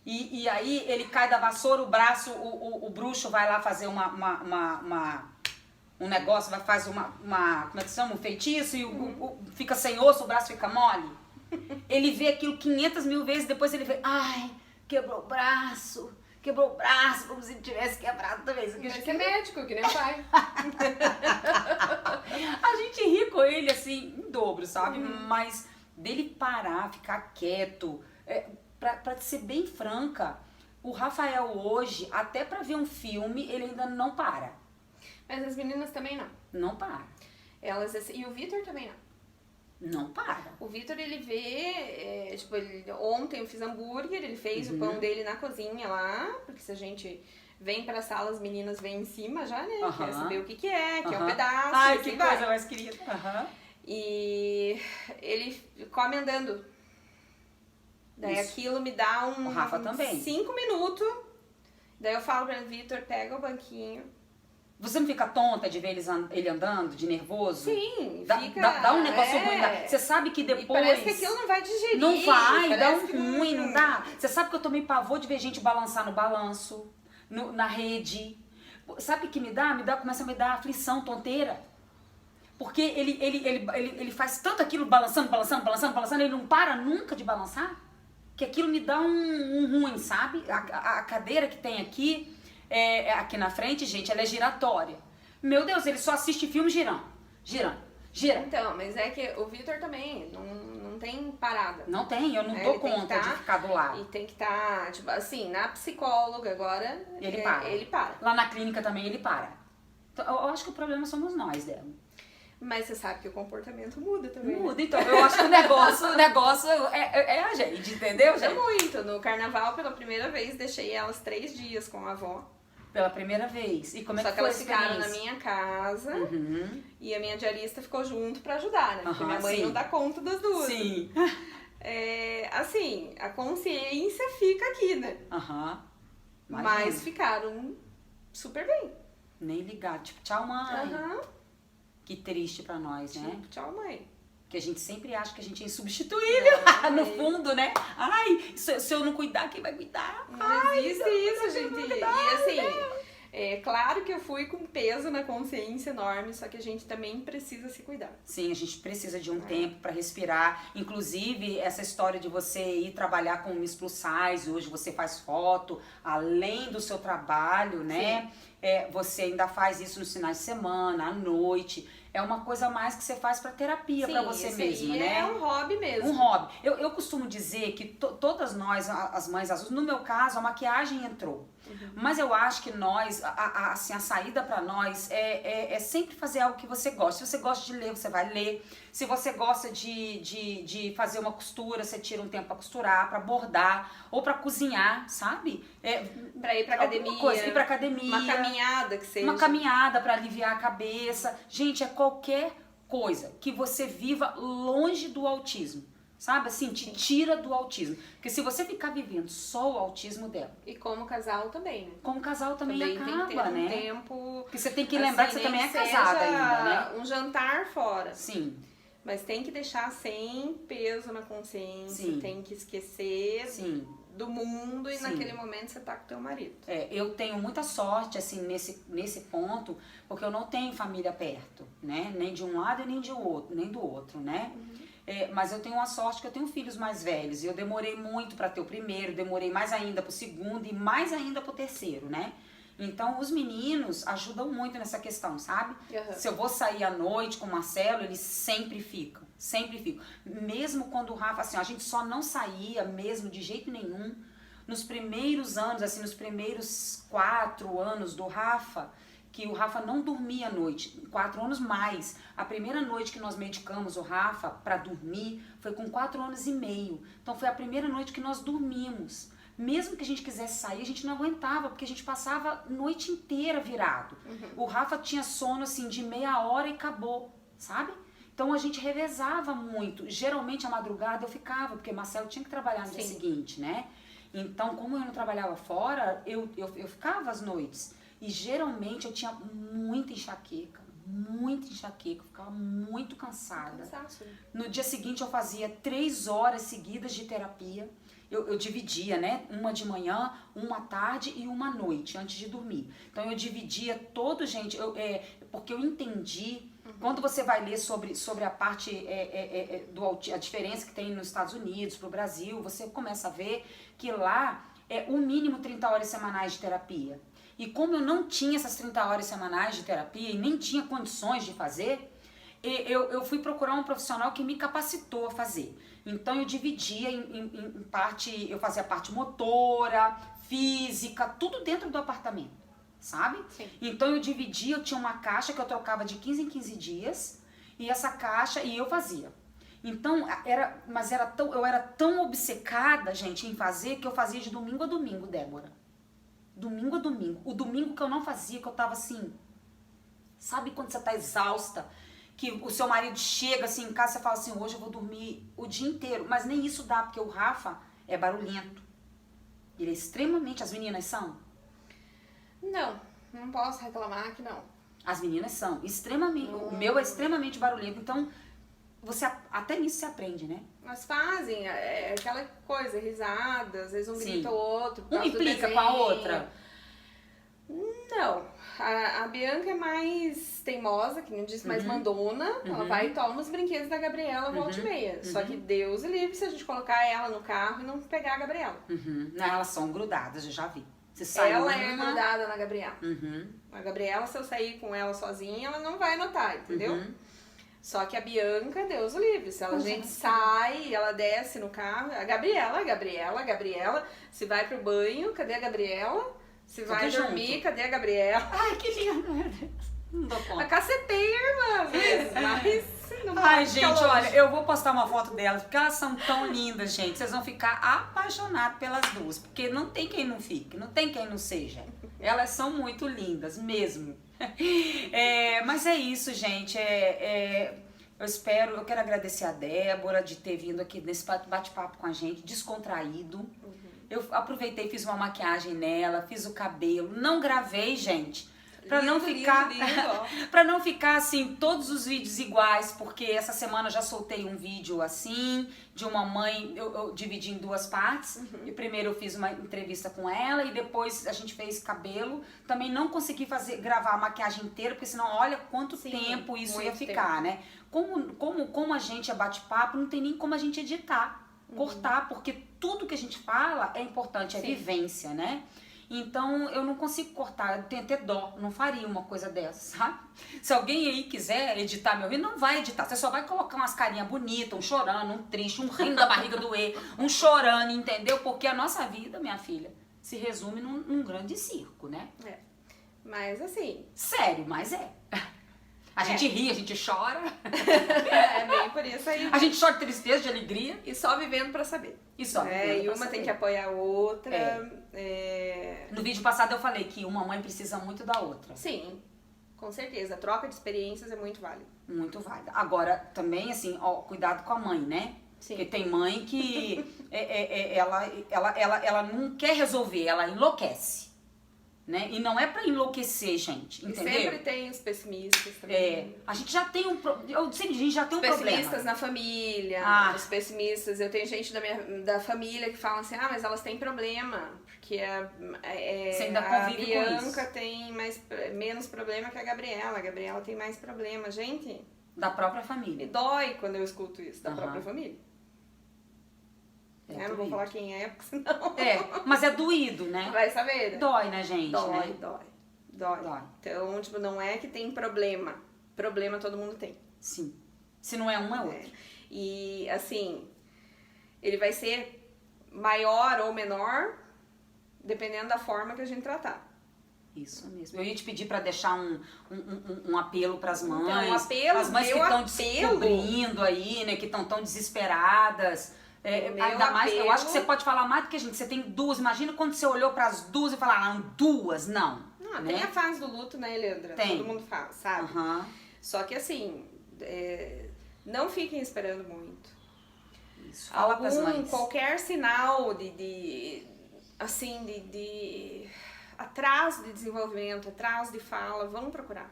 E aí ele cai da vassoura, o braço, o bruxo vai lá fazer um negócio, fazer como é que chama? Um feitiço e fica sem osso, o braço fica mole. Ele vê aquilo 500 mil vezes, depois ele vê, ai, quebrou o braço, quebrou o braço, como se tivesse quebrado também. Isso aqui, Vai ser médico, que nem o pai. a gente ri com ele assim, em dobro, sabe? Mas dele parar, ficar quieto, pra ser bem franca, o Rafael hoje, até pra ver um filme, ele ainda não para. Mas as meninas também não. Não para. Elas, assim, e o Vitor também não. Não para. O Vitor, ele vê, tipo, ontem eu fiz hambúrguer, ele fez o pão dele na cozinha lá, porque se a gente vem pra sala, as meninas vêm em cima já, né? Quer saber o que que é um pedaço. Ai, assim que vai. coisa mais querida. E ele come andando. Daí Isso. aquilo me dá O Rafa também. 5 minutos. Daí eu falo pra ele, Vitor, pega o banquinho. Você não fica tonta de ver ele andando, de nervoso? Sim, Dá, fica... dá um negócio ruim. Você sabe que E depois... parece que aquilo não vai digerir. Não vai, dá parece um que ruim, não dá? Você sabe que eu tomei pavor de ver gente balançar no balanço, na rede. Sabe o que me dá? Começa a me dar aflição, tonteira. Porque ele faz tanto aquilo balançando, ele não para nunca de balançar, que aquilo me dá um ruim, sabe? A cadeira que tem aqui, aqui na frente, gente, ela é giratória. Meu Deus, ele só assiste filme girando. Então, mas é que o Vitor também não tem parada. Não tem, eu não dou Ele tem conta de ficar do lado. E tem que estar, tipo assim, na psicóloga agora, Ele para. Lá na clínica também ele para. Então, eu acho que o problema somos nós, Débora. Mas você sabe que o comportamento muda também. Muda, então. Eu acho que o negócio é a gente, entendeu, Muda gente? muito. No carnaval, pela primeira vez, deixei elas 3 dias com a avó. Pela primeira vez. E como é Só que que foi elas a ficaram na experiência? minha casa Uhum. e a minha diarista ficou junto pra ajudar, né? Porque minha mãe sim. não dá conta das duas. Sim. Assim, a consciência fica aqui, né? Aham. Mas ficaram super bem. Nem ligar. Tipo, tchau, mãe. Aham. Que triste pra nós, né? Tipo, tchau, mãe. Que a gente sempre acha que a gente é insubstituível. Não, no fundo, né? Ai, se eu não cuidar, quem vai cuidar? Não existe isso, gente. não E cuidar, assim, claro que eu fui com peso na consciência enorme, só que a gente também precisa se cuidar. Sim, a gente precisa de um tempo para respirar. Inclusive, essa história de você ir trabalhar com Miss Plus Size, hoje você faz foto, além do seu trabalho, né? Você ainda faz isso nos finais de semana, à noite. É uma coisa a mais que você faz para terapia, para você mesma, né? É um hobby mesmo. Um hobby. Eu costumo dizer que todas nós, as mães azuis, no meu caso, a maquiagem entrou. Mas eu acho que nós, assim, a saída pra nós é sempre fazer algo que você gosta. Se você gosta de ler, você vai ler. Se você gosta de fazer uma costura, você tira um tempo pra costurar, pra bordar ou pra cozinhar, sabe? Pra ir pra academia. Ir pra academia. Uma caminhada que seja. Uma caminhada pra aliviar a cabeça. Gente, é qualquer coisa que você viva longe do autismo. Sabe, assim, te tira do autismo. Porque se você ficar vivendo só o autismo dela... E como casal também, né? Como casal também acaba, tem que ter né? Um tempo... Porque você tem que lembrar assim, que você também é que seja casada ainda, né? Um jantar fora. Sim. Mas tem que deixar sem peso na consciência. Sim. Tem que esquecer Sim. do mundo e Sim. naquele momento você tá com teu marido. Eu tenho muita sorte, assim, nesse ponto, porque eu não tenho família perto, né? Nem de um lado e nem do outro, né? Mas eu tenho uma sorte que eu tenho filhos mais velhos e eu demorei muito para ter o primeiro, demorei mais ainda pro segundo e mais ainda pro terceiro, né? Então os meninos ajudam muito nessa questão, sabe? Se eu vou sair à noite com o Marcelo, eles sempre ficam. Mesmo quando o Rafa, assim, a gente só não saía mesmo de jeito nenhum nos primeiros anos, assim, nos primeiros 4 anos do Rafa, que o Rafa não dormia à noite, 4 anos mais. A primeira noite que nós medicamos o Rafa para dormir foi com 4 anos e meio. Então foi a primeira noite que nós dormimos. Mesmo que a gente quisesse sair, a gente não aguentava, porque a gente passava a noite inteira virado. O Rafa tinha sono assim de meia hora e acabou, sabe? Então a gente revezava muito. Geralmente à madrugada eu ficava, porque Marcelo tinha que trabalhar no dia seguinte, né? Então, como eu não trabalhava fora, eu ficava às noites. E geralmente eu tinha muita enxaqueca, eu ficava muito cansada. Cansaço. No dia seguinte eu fazia 3 horas seguidas de terapia. Eu dividia, né? Uma de manhã, uma à tarde e uma à noite, antes de dormir. Então eu dividia todo, gente, porque eu entendi, quando você vai ler sobre a parte, a diferença que tem nos Estados Unidos, pro Brasil, você começa a ver que lá o mínimo 30 horas semanais de terapia. E como eu não tinha essas 30 horas semanais de terapia e nem tinha condições de fazer, eu fui procurar um profissional que me capacitou a fazer. Então eu dividia em parte, eu fazia a parte motora, física, tudo dentro do apartamento, sabe? Sim. Então eu dividia, eu tinha uma caixa que eu trocava de 15 em 15 dias, e essa caixa, e eu fazia. Então, eu era tão obcecada, gente, em fazer, que eu fazia de domingo a domingo, Débora. Domingo a domingo. O domingo que eu não fazia, que eu tava assim, sabe quando você tá exausta? Que o seu marido chega assim em casa e você fala assim, hoje eu vou dormir o dia inteiro. Mas nem isso dá, porque o Rafa é barulhento. Ele é extremamente... As meninas são? Não posso reclamar que não. As meninas são extremamente... O meu é extremamente barulhento. Então, você até nisso você aprende, né? Mas fazem, aquela coisa, risada, às vezes um grita o outro. Um implica com a outra? Não. A Bianca é mais teimosa, que nem disse, mais mandona. Ela vai e toma os brinquedos da Gabriela volta e meia. Só que Deus o livre se a gente colocar ela no carro e não pegar a Gabriela. Não, elas são grudadas, eu já vi. Ela é grudada na Gabriela. A Gabriela, se eu sair com ela sozinha, ela não vai notar, entendeu? Só que a Bianca, Deus o livre. Se a gente sai, ela desce no carro. A Gabriela. Se vai pro banho, cadê a Gabriela? Se vai dormir, cadê a Gabriela? Ai, que lindo, meu Deus. Não dou conta. A caceteia, irmã, às vezes, mas não Ai, gente, olha, eu vou postar uma foto delas, porque elas são tão lindas, gente. Vocês vão ficar apaixonados pelas duas, porque não tem quem não fique, não tem quem não seja. Elas são muito lindas, mesmo. Mas é isso, gente. Eu quero agradecer a Débora de ter vindo aqui nesse bate-papo com a gente, descontraído. Eu aproveitei, fiz uma maquiagem nela, fiz o cabelo, não gravei, gente, pra não ficar para não ficar assim todos os vídeos iguais, porque essa semana eu já soltei um vídeo assim de uma mãe, eu dividi em duas partes. E primeiro eu fiz uma entrevista com ela e depois a gente fez cabelo. Também não consegui gravar a maquiagem inteira, porque senão olha quanto tempo isso ia ficar, né? Como a gente é bate-papo, não tem nem como a gente editar, cortar, porque tudo que a gente fala é importante, é vivência, né? Então, eu não consigo cortar, eu tenho até dó, não faria uma coisa dessa, sabe? Se alguém aí quiser editar meu vídeo, não vai editar, você só vai colocar umas carinhas bonitas, um chorando, um triste, um rindo da barriga doer, um chorando, entendeu? Porque a nossa vida, minha filha, se resume num grande circo, né? Mas assim... Sério, mas é. A gente ri, a gente chora. É bem por isso aí. A gente chora de tristeza, de alegria. E só vivendo pra saber. E só vivendo e uma tem que apoiar a outra. No vídeo passado eu falei que uma mãe precisa muito da outra. Sim, com certeza. A troca de experiências é muito válida. Muito válida. Agora, também, assim, cuidado com a mãe, né? Sim. Porque tem mãe que ela não quer resolver, ela enlouquece. Né? E não é pra enlouquecer, gente, entendeu? E sempre tem os pessimistas também. A gente já tem a gente já tem um problema. Os pessimistas na família, os pessimistas. Eu tenho gente da família que fala assim, mas elas têm problema, porque Você ainda a convive Bianca tem menos problema que a Gabriela tem mais problema. Gente... Da própria família. Me dói quando eu escuto isso, da própria família. Eu não vou falar quem é, porque senão... mas é doído, né? Vai saber, né? Dói, né, gente? Dói. Então, tipo, não é que tem problema. Problema todo mundo tem. Sim. Se não é um, é outro. E, assim, ele vai ser maior ou menor, dependendo da forma que a gente tratar. Isso mesmo. Eu ia te pedir pra deixar um apelo pras mães. Então, um apelo, as mães que estão descobrindo aí, né? Que estão tão desesperadas. Ainda mais, eu acho que você pode falar mais do que a gente. Você tem duas. Imagina quando você olhou pras duas e falar, duas, não. Né? Tem a fase do luto, né, Leandra? Tem. Todo mundo fala, sabe? Só que assim, não fiquem esperando muito. Isso. Fala pras mães. Qualquer sinal de atraso de desenvolvimento, atraso de fala, vão procurar,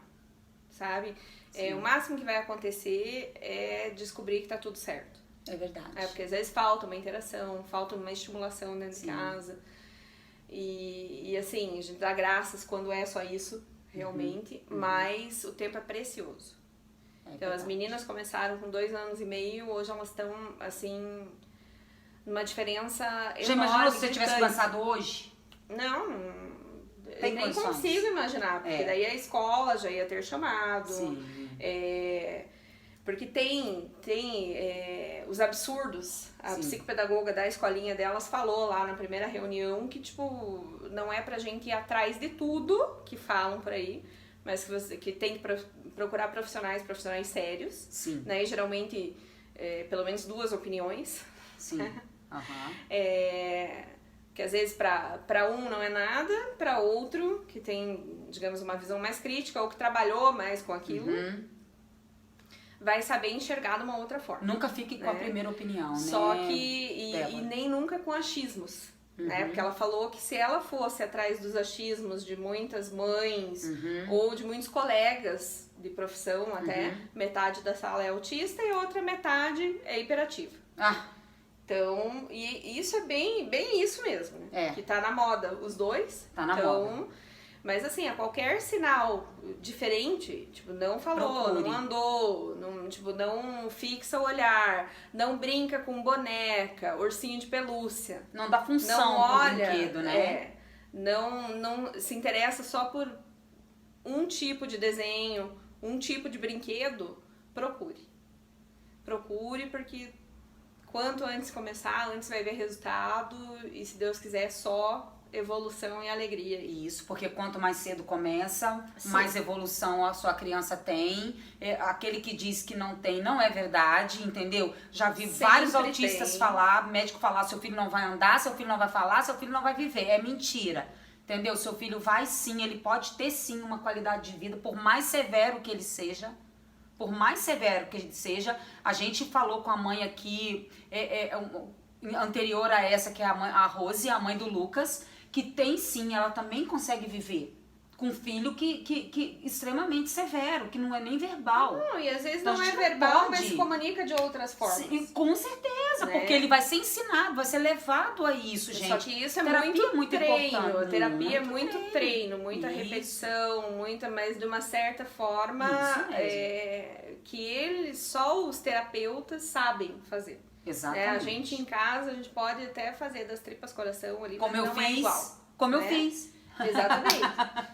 sabe? O máximo que vai acontecer é descobrir que tá tudo certo. É verdade. Porque às vezes falta uma interação, falta uma estimulação dentro de casa. E assim, a gente dá graças quando é só isso, realmente, mas o tempo é precioso. Então, as meninas começaram com 2 anos e meio, hoje elas estão, assim, uma diferença enorme. Já imaginou se você tivesse gritante. lançado hoje? Não, Tem nem condições. consigo imaginar, porque daí a escola já ia ter chamado. Sim. Porque tem os absurdos. A Sim. psicopedagoga da escolinha delas falou lá na primeira reunião que, tipo, não é pra gente ir atrás de tudo que falam por aí, mas que tem que procurar profissionais sérios, Sim. né? E geralmente, pelo menos 2 opiniões. Sim. Aham. Que às vezes pra um não é nada, pra outro, que tem, digamos, uma visão mais crítica ou que trabalhou mais com aquilo, vai saber enxergar de uma outra forma. Nunca fique com a primeira opinião, né? Só que, e nem nunca com achismos, né? Porque ela falou que se ela fosse atrás dos achismos de muitas mães ou de muitos colegas de profissão até, metade da sala é autista e a outra metade é hiperativa. Então, e isso é bem isso mesmo, né? Que tá na moda, os dois. Tá na moda. Mas assim, a qualquer sinal diferente, tipo, não falou, Procure. não andou, não fixa o olhar, não brinca com boneca, ursinho de pelúcia. Não dá função Não olha, pro brinquedo, né? não se interessa só por um tipo de desenho, um tipo de brinquedo, procure. Procure, porque quanto antes começar, antes vai ver resultado e, se Deus quiser, só evolução e alegria. Isso, porque quanto mais cedo começa, Sim. mais evolução a sua criança tem. Aquele que diz que não tem, não é verdade, entendeu? Já vi Sempre vários autistas tem. falar, médico falar, seu filho não vai andar, seu filho não vai falar, seu filho não vai viver. É mentira, entendeu? Seu filho vai sim, ele pode ter sim uma qualidade de vida, por mais severo que ele seja. Por mais severo que ele seja, a gente falou com a mãe aqui, anterior a essa, que é a Rose, a mãe do Lucas, que tem sim, ela também consegue viver com um filho que extremamente severo, que não é nem verbal. Não, e às vezes Então, não a é gente não verbal, pode. mas se comunica de outras formas. Sim, com certeza, Né? porque ele vai ser ensinado, vai ser levado a isso, gente. Só que isso é Terapia é muito treino, importante. a terapia é muito treino, muita Isso. repetição, mas de uma certa forma Isso mesmo. que só os terapeutas sabem fazer. Exatamente. A gente em casa, a gente pode até fazer das tripas coração ali, Como mas eu não é fiz, igual. como eu né? fiz. Exatamente.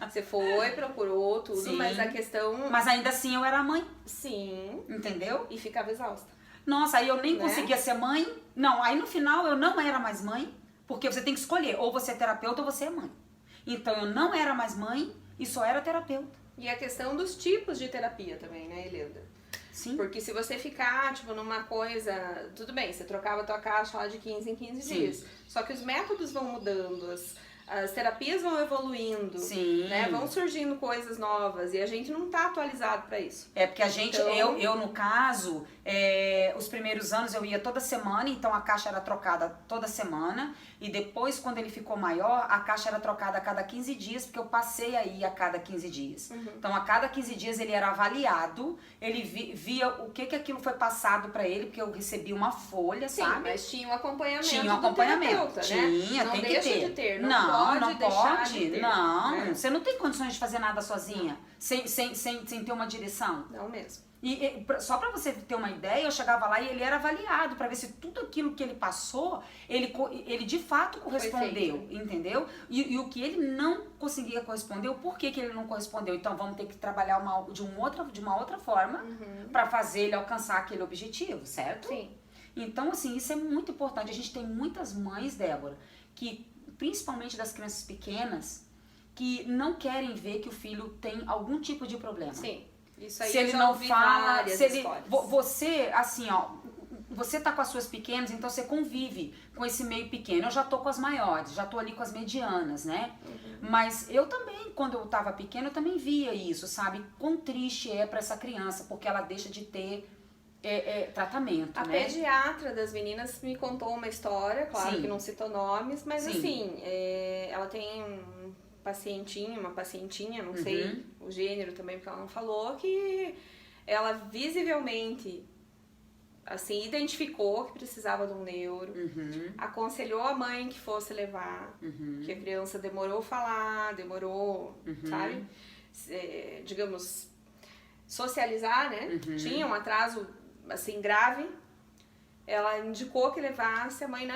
Você foi, procurou tudo, Sim. mas a questão... Mas ainda assim eu era mãe, Sim, entendeu? e ficava exausta. Nossa, aí eu nem Né? conseguia ser mãe. Não, aí no final eu não era mais mãe, porque você tem que escolher, ou você é terapeuta ou você é mãe. Então eu não era mais mãe e só era terapeuta. E a questão dos tipos de terapia também, né, Helena? Sim. Porque se você ficar, tipo, numa coisa... Tudo bem, você trocava a tua caixa lá de 15 em 15 Sim. dias. Só que os métodos vão mudando, as terapias vão evoluindo. Sim. Né? Vão surgindo coisas novas e a gente não tá atualizado pra isso. É porque a gente, Então- eu no caso, os primeiros anos eu ia toda semana, então a caixa era trocada toda semana. E depois, quando ele ficou maior, a caixa era trocada a cada 15 dias, porque eu passei a ir a cada 15 dias. Então, a cada 15 dias ele era avaliado, ele via o que aquilo foi passado pra ele, porque eu recebia uma folha, Sim, sabe? mas tinha um acompanhamento Tinha um acompanhamento. do terapeuta, né? Tinha, Não tem deixa que ter. de ter, não pode de ter. Não, né? você não tem condições de fazer nada sozinha, sem ter uma direção. Não mesmo. Só pra você ter uma ideia, eu chegava lá e ele era avaliado pra ver se tudo aquilo que ele passou, ele de fato correspondeu, entendeu? E o que ele não conseguia corresponder, o porquê que ele não correspondeu. Então vamos ter que trabalhar de uma outra forma pra fazer ele alcançar aquele objetivo, certo? Sim. Então, assim, isso é muito importante. A gente tem muitas mães, Débora, que, principalmente das crianças pequenas, que não querem ver que o filho tem algum tipo de problema. Sim. Isso aí Se eu ele já não ouvi fala, várias se ele, histórias. você, assim, ó, você tá com as suas pequenas, então você convive com esse meio pequeno. Eu já tô com as maiores, já tô ali com as medianas, né? Mas eu também, quando eu tava pequena, eu também via isso, sabe? Quão triste é pra essa criança, porque ela deixa de ter tratamento, A né? pediatra das meninas me contou uma história, claro Sim. que não citou nomes, mas Sim. assim, ela tem uma pacientinha, não sei o gênero também, porque ela não falou, que ela visivelmente, assim, identificou que precisava de um neuro, aconselhou a mãe que fosse levar, que a criança demorou a falar, sabe, digamos, socializar, né, tinha um atraso, assim, grave, ela indicou que levasse, a mãe,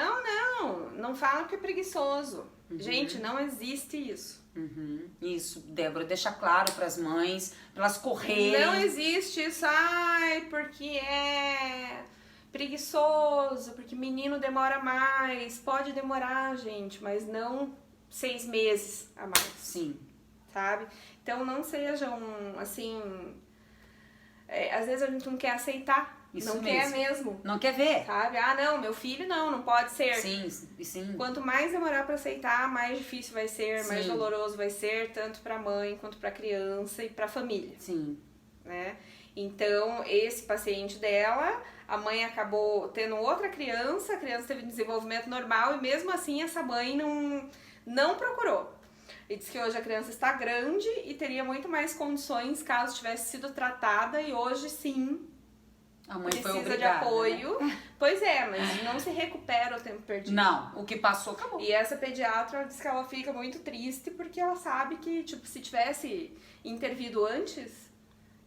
não fala porque é preguiçoso. Gente, não existe isso. Isso, Débora, deixa claro para as mães, para elas correrem. Não existe isso, porque é preguiçoso, porque menino demora mais. Pode demorar, gente, mas não 6 meses a mais. Sim. Sabe? Então não sejam, assim... às vezes a gente não quer aceitar. Isso não mesmo. quer mesmo. Não quer ver. Sabe? Não, meu filho não pode ser. Sim. Quanto mais demorar pra aceitar, mais difícil vai ser, mais Sim. doloroso vai ser, tanto pra mãe, quanto pra criança e pra família. Sim. Né? Então, esse paciente dela, a mãe acabou tendo outra criança, a criança teve desenvolvimento normal e mesmo assim essa mãe não procurou. E diz que hoje a criança está grande e teria muito mais condições caso tivesse sido tratada e hoje sim A mãe precisa foi obrigada, de apoio. Né? Pois é, mas não se recupera o tempo perdido. Não, o que passou acabou. E essa pediatra diz que ela fica muito triste porque ela sabe que, tipo, se tivesse intervido antes,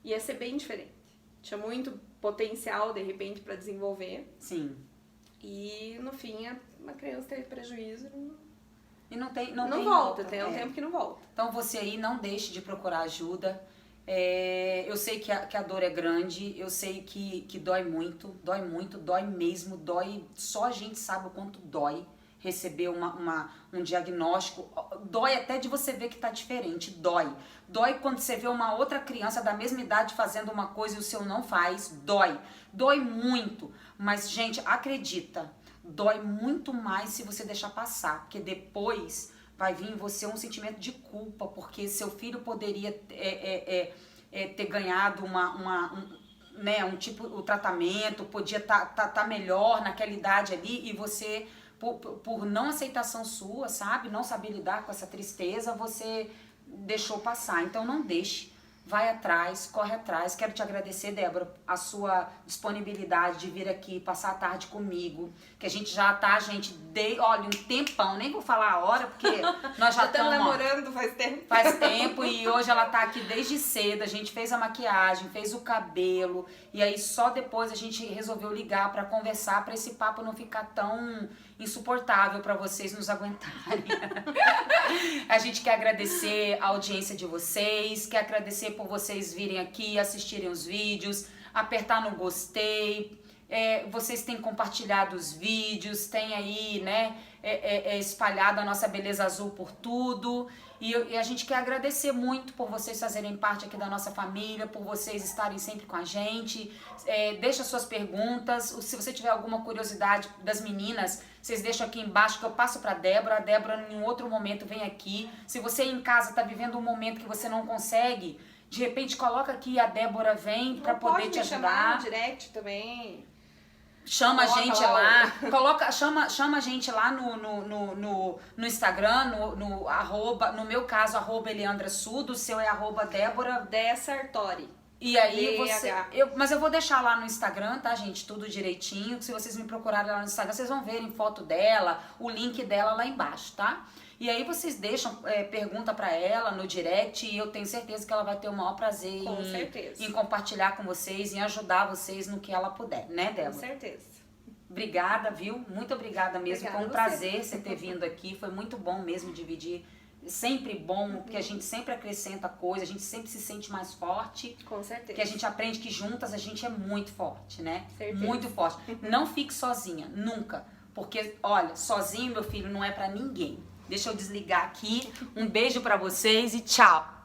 ia ser bem diferente. Tinha muito potencial, de repente, para desenvolver. Sim. E, no fim, a criança teve prejuízo. E não tem Não volta, volta. tem um tempo que não volta. Então você aí não deixe de procurar ajuda. Eu sei que a dor é grande, eu sei que dói muito, dói mesmo, dói. Só a gente sabe o quanto dói receber um diagnóstico. Dói até de você ver que tá diferente, dói. Dói quando você vê uma outra criança da mesma idade fazendo uma coisa e o seu não faz, dói. Dói muito, mas gente, acredita, dói muito mais se você deixar passar, porque depois vai vir em você um sentimento de culpa, porque seu filho poderia ter ganhado o tratamento, podia tá melhor naquela idade ali, e você, por não aceitação sua, sabe, não saber lidar com essa tristeza, você deixou passar. Então não deixe. Vai atrás, corre atrás. Quero te agradecer, Débora, a sua disponibilidade de vir aqui, passar a tarde comigo. Que a gente já tá, olha, um tempão, nem vou falar a hora, porque nós já estamos namorando faz tempo. Faz tempo, e hoje ela tá aqui desde cedo. A gente fez a maquiagem, fez o cabelo, e aí só depois a gente resolveu ligar pra conversar, pra esse papo não ficar tão insuportável pra vocês nos aguentarem. A gente quer agradecer a audiência de vocês, quer agradecer por vocês virem aqui, assistirem os vídeos, apertar no gostei. Vocês têm compartilhado os vídeos, têm aí, né, espalhado a nossa beleza azul por tudo. E a gente quer agradecer muito por vocês fazerem parte aqui da nossa família, por vocês estarem sempre com a gente. Deixa suas perguntas. Se você tiver alguma curiosidade das meninas, vocês deixam aqui embaixo que eu passo pra Débora. A Débora, em outro momento, vem aqui. Se você em casa tá vivendo um momento que você não consegue, de repente coloca aqui e a Débora vem pra poder te ajudar. Chamar no direct também. Chama a gente lá, chama a gente lá no Instagram, no meu caso, @EleandraSudo, o seu é @Débora Sartori. E aí mas eu vou deixar lá no Instagram, tá, gente? Tudo direitinho. Se vocês me procurarem lá no Instagram, vocês vão verem foto dela, o link dela lá embaixo, tá? E aí vocês deixam pergunta pra ela no direct, e eu tenho certeza que ela vai ter o maior prazer em compartilhar com vocês, em ajudar vocês no que ela puder, né, Débora? Com certeza. Obrigada, viu? Muito obrigada mesmo. Obrigada Foi um prazer você ter vindo aqui. Foi muito bom mesmo dividir. Sempre bom, porque a gente sempre acrescenta coisa, a gente sempre se sente mais forte. Com certeza. Que a gente aprende que juntas a gente é muito forte, né? Certeza. Muito forte. Não fique sozinha, nunca. Porque, olha, sozinho, meu filho, não é pra ninguém. Deixa eu desligar aqui. Um beijo pra vocês e tchau!